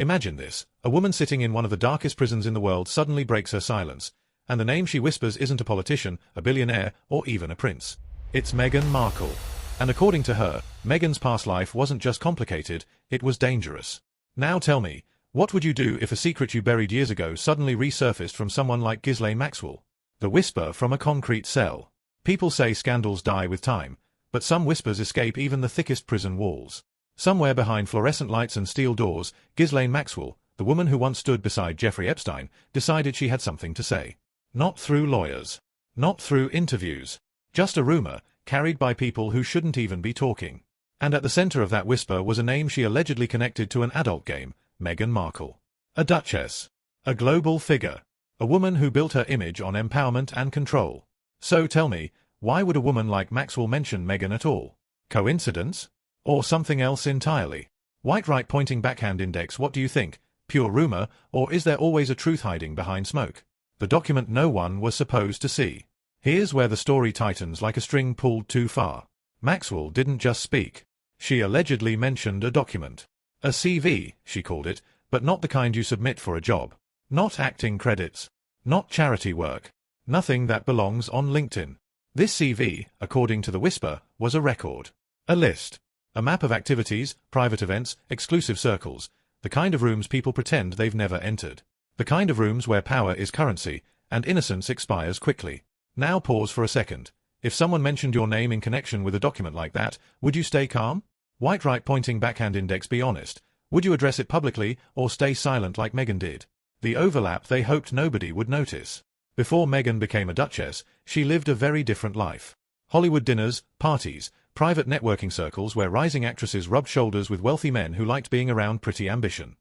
Imagine this. A woman sitting in one of the darkest prisons in the world suddenly breaks her silence, and the name she whispers isn't a politician, a billionaire, or even a prince. It's Meghan Markle. And according to her, Meghan's past life wasn't just complicated, it was dangerous. Now tell me, what would you do if a secret you buried years ago suddenly resurfaced from someone like Ghislaine Maxwell? The whisper from a concrete cell. People say scandals die with time, but some whispers escape even the thickest prison walls. Somewhere behind fluorescent lights and steel doors, Ghislaine Maxwell, the woman who once stood beside Jeffrey Epstein, decided she had something to say. Not through lawyers. Not through interviews. Just a rumor, carried by people who shouldn't even be talking. And at the center of that whisper was a name she allegedly connected to an adult game, Meghan Markle. A duchess. A global figure. A woman who built her image on empowerment and control. So tell me, why would a woman like Maxwell mention Meghan at all? Coincidence? Or something else entirely? White right pointing backhand index, what do you think? Pure rumor, or is there always a truth hiding behind smoke? The document no one was supposed to see. Here's where the story tightens like a string pulled too far. Maxwell didn't just speak. She allegedly mentioned a document. A CV, she called it, but not the kind you submit for a job. Not acting credits. Not charity work. Nothing that belongs on LinkedIn. This CV, according to the whisper, was a record. A list. A map of activities, private events, exclusive circles. The kind of rooms people pretend they've never entered. The kind of rooms where power is currency, and innocence expires quickly. Now pause for a second. If someone mentioned your name in connection with a document like that, would you stay calm? White right pointing backhand index, be honest. Would you address it publicly, or stay silent like Meghan did? The overlap they hoped nobody would notice. Before Meghan became a duchess, she lived a very different life. Hollywood dinners, parties, private networking circles where rising actresses rubbed shoulders with wealthy men who liked being around pretty ambition.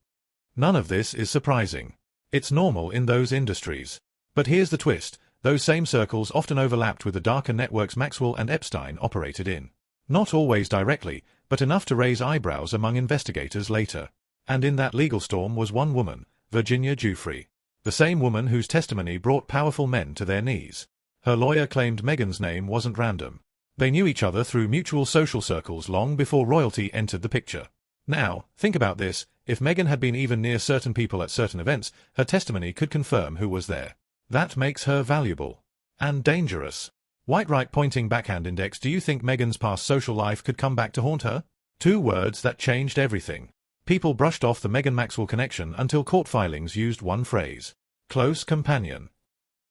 None of this is surprising. It's normal in those industries. But here's the twist. Those same circles often overlapped with the darker networks Maxwell and Epstein operated in. Not always directly, but enough to raise eyebrows among investigators later. And in that legal storm was one woman, Virginia Giuffre. The same woman whose testimony brought powerful men to their knees. Her lawyer claimed Meghan's name wasn't random. They knew each other through mutual social circles long before royalty entered the picture. Now, think about this. If Meghan had been even near certain people at certain events, her testimony could confirm who was there. That makes her valuable. And dangerous. White right pointing backhand index, do you think Meghan's past social life could come back to haunt her? Two words that changed everything. People brushed off the Meghan Maxwell connection until court filings used one phrase. Close companion.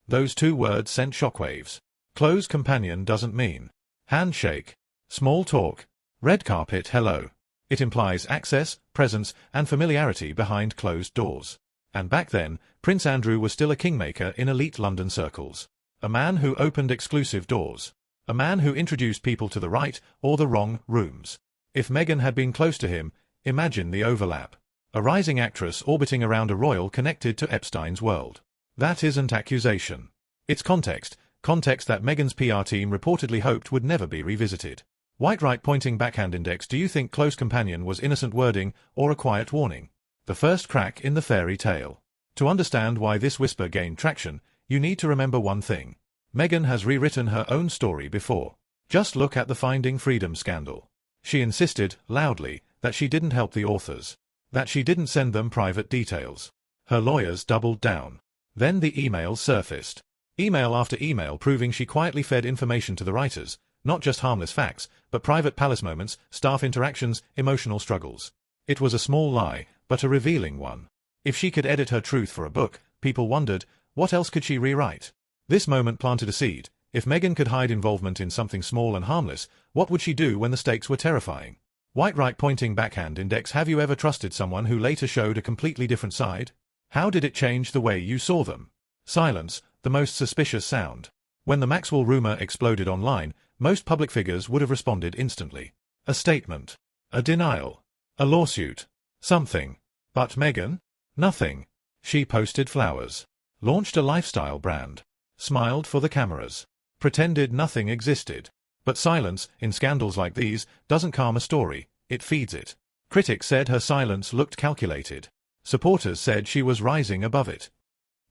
Those two words sent shockwaves. Close companion doesn't mean handshake, small talk, red carpet hello. It implies access, presence, and familiarity behind closed doors. And back then, Prince Andrew was still a kingmaker in elite London circles. A man who opened exclusive doors. A man who introduced people to the right or the wrong rooms. If Meghan had been close to him, imagine the overlap. A rising actress orbiting around a royal connected to Epstein's world. That isn't accusation. It's context. Context that Meghan's PR team reportedly hoped would never be revisited. White right pointing backhand index, do you think close companion was innocent wording or a quiet warning? The first crack in the fairy tale. To understand why this whisper gained traction, you need to remember one thing. Meghan has rewritten her own story before. Just look at the Finding Freedom scandal. She insisted, loudly, that she didn't help the authors. That she didn't send them private details. Her lawyers doubled down. Then the emails surfaced. Email after email proving she quietly fed information to the writers, not just harmless facts, but private palace moments, staff interactions, emotional struggles. It was a small lie, but a revealing one. If she could edit her truth for a book, people wondered, what else could she rewrite? This moment planted a seed. If Meghan could hide involvement in something small and harmless, what would she do when the stakes were terrifying? White right pointing backhand index, have you ever trusted someone who later showed a completely different side? How did it change the way you saw them? Silence, the most suspicious sound. When the Maxwell rumor exploded online, most public figures would have responded instantly. A statement. A denial. A lawsuit. Something. But Meghan? Nothing. She posted flowers. Launched a lifestyle brand. Smiled for the cameras. Pretended nothing existed. But silence, in scandals like these, doesn't calm a story, it feeds it. Critics said her silence looked calculated. Supporters said she was rising above it.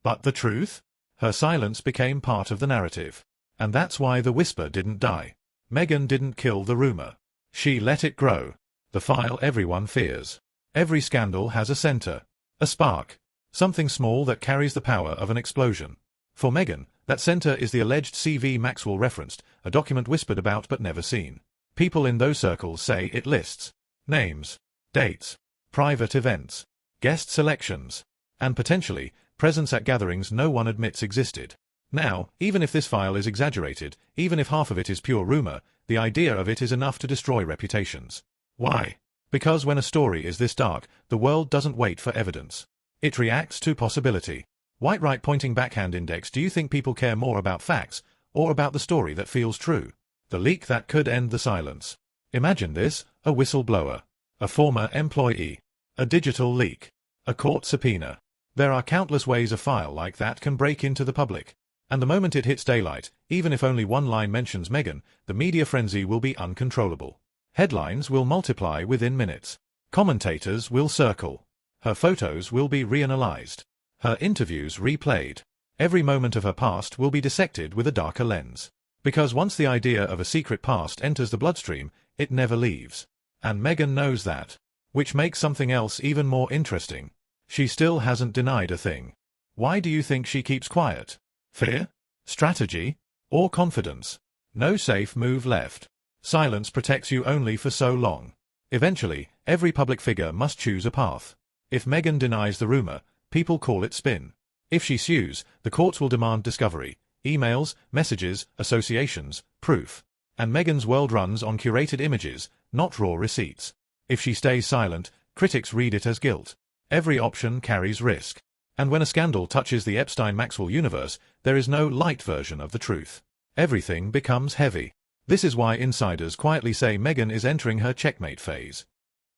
But the truth? Her silence became part of the narrative. And that's why the whisper didn't die. Meghan didn't kill the rumor. She let it grow. The file everyone fears. Every scandal has a center, a spark, something small that carries the power of an explosion. For Meghan, that center is the alleged CV Maxwell referenced, a document whispered about but never seen. People in those circles say it lists names, dates, private events, guest selections, and potentially presence at gatherings no one admits existed. Now, even if this file is exaggerated, even if half of it is pure rumor, the idea of it is enough to destroy reputations. Why? Because when a story is this dark, the world doesn't wait for evidence. It reacts to possibility. White right pointing backhand index. Do you think people care more about facts, or about the story that feels true? The leak that could end the silence. Imagine this: a whistleblower, a former employee, a digital leak, a court subpoena. There are countless ways a file like that can break into the public. And the moment it hits daylight, even if only one line mentions Meghan, the media frenzy will be uncontrollable. Headlines will multiply within minutes. Commentators will circle. Her photos will be reanalyzed. Her interviews replayed. Every moment of her past will be dissected with a darker lens. Because once the idea of a secret past enters the bloodstream, it never leaves. And Meghan knows that. Which makes something else even more interesting. She still hasn't denied a thing. Why do you think she keeps quiet? Fear? Strategy? Or confidence? No safe move left. Silence protects you only for so long. Eventually, every public figure must choose a path. If Meghan denies the rumor, people call it spin. If she sues, the courts will demand discovery, emails, messages, associations, proof. And Meghan's world runs on curated images, not raw receipts. If she stays silent, critics read it as guilt. Every option carries risk. And when a scandal touches the Epstein-Maxwell universe, there is no light version of the truth. Everything becomes heavy. This is why insiders quietly say Meghan is entering her checkmate phase.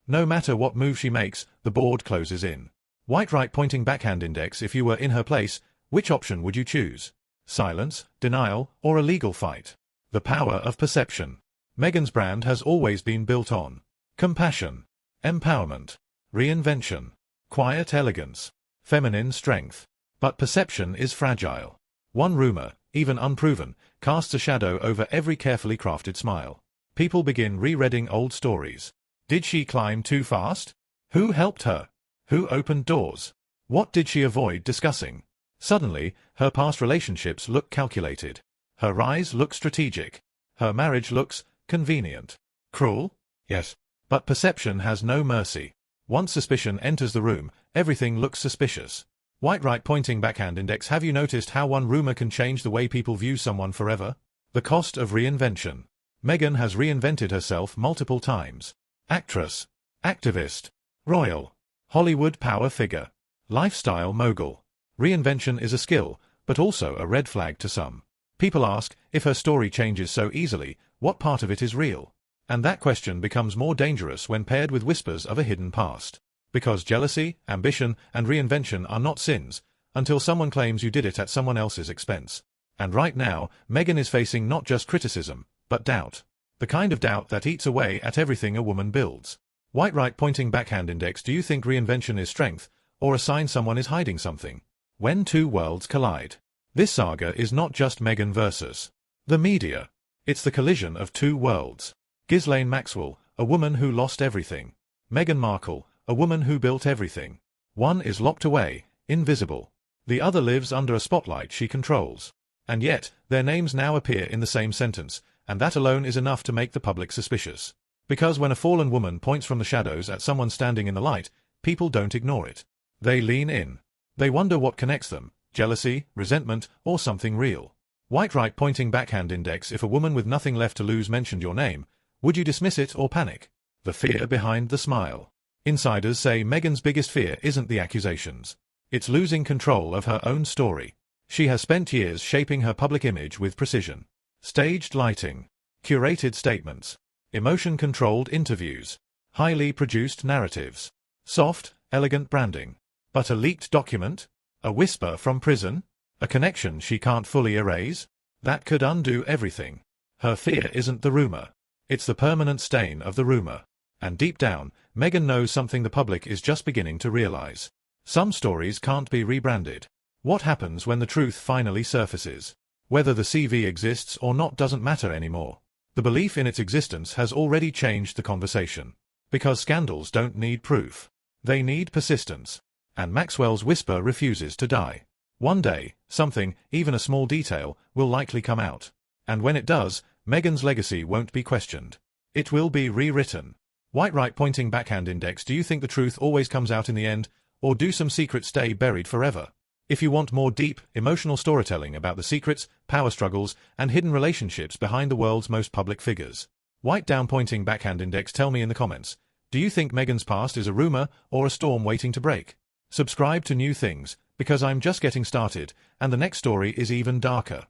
No matter what move she makes, the board closes in. White right pointing backhand index. If you were in her place, which option would you choose? Silence, denial, or a legal fight? The power of perception. Meghan's brand has always been built on compassion, empowerment, reinvention, quiet elegance, feminine strength. But perception is fragile. One rumor, even unproven, casts a shadow over every carefully crafted smile. People begin rereading old stories. Did she climb too fast? Who helped her? Who opened doors? What did she avoid discussing? Suddenly, her past relationships look calculated. Her rise looks strategic. Her marriage looks convenient. Cruel? Yes. But perception has no mercy. Once suspicion enters the room, everything looks suspicious. White right pointing backhand index. Have you noticed how one rumor can change the way people view someone forever? The cost of reinvention. Meghan has reinvented herself multiple times. Actress, activist, royal, Hollywood power figure, lifestyle mogul. Reinvention is a skill, but also a red flag to some. People ask, if her story changes so easily, what part of it is real? And that question becomes more dangerous when paired with whispers of a hidden past. Because jealousy, ambition, and reinvention are not sins, until someone claims you did it at someone else's expense. And right now, Meghan is facing not just criticism, but doubt. The kind of doubt that eats away at everything a woman builds. White right pointing backhand index. Do you think reinvention is strength, or a sign someone is hiding something? When two worlds collide. This saga is not just Meghan versus the media. It's the collision of two worlds. Ghislaine Maxwell, a woman who lost everything. Meghan Markle, a woman who built everything. One is locked away, invisible. The other lives under a spotlight she controls. And yet, their names now appear in the same sentence, and that alone is enough to make the public suspicious. Because when a fallen woman points from the shadows at someone standing in the light, people don't ignore it. They lean in. They wonder what connects them: jealousy, resentment, or something real. White right pointing backhand index. If a woman with nothing left to lose mentioned your name, would you dismiss it or panic? The fear behind the smile. Insiders say Meghan's biggest fear isn't the accusations. It's losing control of her own story. She has spent years shaping her public image with precision. Staged lighting, curated statements, emotion-controlled interviews, highly produced narratives, soft, elegant branding. But a leaked document? A whisper from prison? A connection she can't fully erase? That could undo everything. Her fear isn't the rumor. It's the permanent stain of the rumor. And deep down, Meghan knows something the public is just beginning to realize. Some stories can't be rebranded. What happens when the truth finally surfaces? Whether the CV exists or not doesn't matter anymore. The belief in its existence has already changed the conversation. Because scandals don't need proof. They need persistence. And Maxwell's whisper refuses to die. One day, something, even a small detail, will likely come out. And when it does, Meghan's legacy won't be questioned. It will be rewritten. White right pointing backhand index. Do you think the truth always comes out in the end, or do some secrets stay buried forever? If you want more deep, emotional storytelling about the secrets, power struggles, and hidden relationships behind the world's most public figures, white down pointing backhand index, tell me in the comments. Do you think Meghan's past is a rumor or a storm waiting to break? Subscribe to New Things, because I'm just getting started, and the next story is even darker.